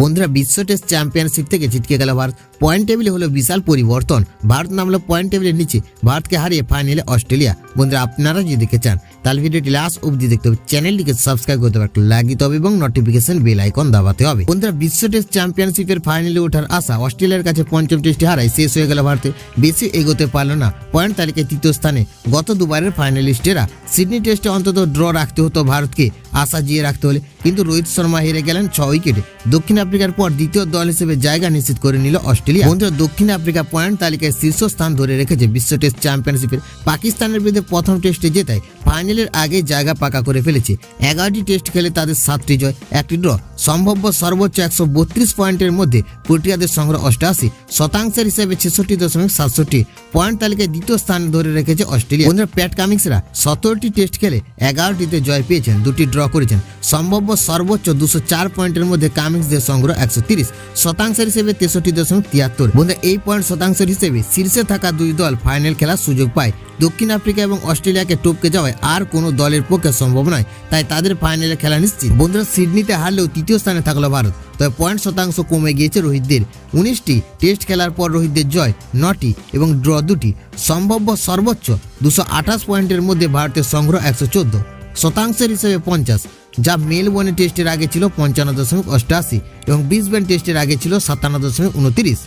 বন্ধুরা, বিশ্ব test championship থেকে ছিটকে গেল ভারত। পয়েন্ট টেবিলে হলো বিশাল পরিবর্তন। ভারত নামলো পয়েন্ট টেবিলের নিচে, ভারতকে হারিয়ে ফাইনালে অস্ট্রেলিয়া। বন্ধুরা, আপনারা যদি দেখতে চান তাহলে ভিডিওটি লাস্ট অবধি দেখতে হবে, চ্যানেলটিকে সাবস্ক্রাইব করতে হবে, লাইক দিতে হবে এবং নোটিফিকেশন বেল আইকন দাবাতে হবে। বন্ধুরা, বিশ্ব টেস্ট চ্যাম্পিয়নশিপের ফাইনালে ওঠার আশা অস্ট্রেলিয়ার কাছে পঞ্চম টেস্টে হারায় শেষ হয়ে গেল ভারতে। বেশি এগোতে পারল না, পয়েন্ট তালিকায় তৃতীয় স্থানে গত দুবারের ফাইনালিস্টেরা। সিডনি টেস্টে অন্তত ড্র রাখতে হতো ভারতকে, আশা জিয়ে রাখতে হলে, কিন্তু রোহিত শর্মা হেরে গেলেন 6 উইকেটে। দক্ষিণ আফ্রিকার পর দ্বিতীয় দল হিসেবে জায়গা নিশ্চিত করে নিল অস্ট্রেলিয়া। বন্ধুরা, দক্ষিণ আফ্রিকা পয়েন্ট তালিকায় শীর্ষস্থান ধরে রেখেছে বিশ্ব টেস্ট চ্যাম্পিয়নশিপের। পাকিস্তানের বিরুদ্ধে প্রথম টেস্টে জেতায় ফাইনালের আগে জায়গা পাকা করে ফেলেছে। 11টি টেস্ট খেলে তাদের 7টি জয়, 1টি ড্র। সম্ভাব্য সর্বোচ্চ 132 পয়েন্টের মধ্যে প্রোটিয়াদের সংগ্রহ 88, শতাংশের হিসেবে 66.67। পয়েন্ট তালিকায় দ্বিতীয় স্থান ধরে রেখেছে অস্ট্রেলিয়া। বন্ধুরা, প্যাট কামিন্সরা 17টি টেস্ট খেলে 11টিতে জয় পেয়েছেন, 2টি ড্র করেছেন। সম্ভাব্য সর্বোচ্চ 204 পয়েন্টের মধ্যে কামিন্সদের সংগ্রহ 130, শতাংশের হিসেবে 63.73। বন্ধুরা, এই পয়েন্ট শতাংশের হিসেবে শীর্ষে থাকা দুই দল ফাইনাল খেলার সুযোগ পায়। দক্ষিণ আফ্রিকা এবং অস্ট্রেলিয়াকে টপকে যাওয়ায় আর কোনো দলের পক্ষে সম্ভব নয়, তাই তাদের ফাইনালে খেলা নিশ্চিত। বন্ধুরা, সিডনিতে হারলেও তৃতীয় স্থানে থাকলো ভারত, তবে পয়েন্ট শতাংশ কমে গিয়েছে রোহিতদের। 19টি টেস্ট খেলার পর রোহিতদের জয় 9টি এবং ড্র 2টি। সম্ভাব্য সর্বোচ্চ 228 পয়েন্টের মধ্যে ভারতের সংগ্রহ 114, শতাংশের হিসেবে 50, যা মেলবোর্নে টেস্টের আগে ছিল 55.88 এবং ব্রিসবেন টেস্টের আগে ছিল 57.29।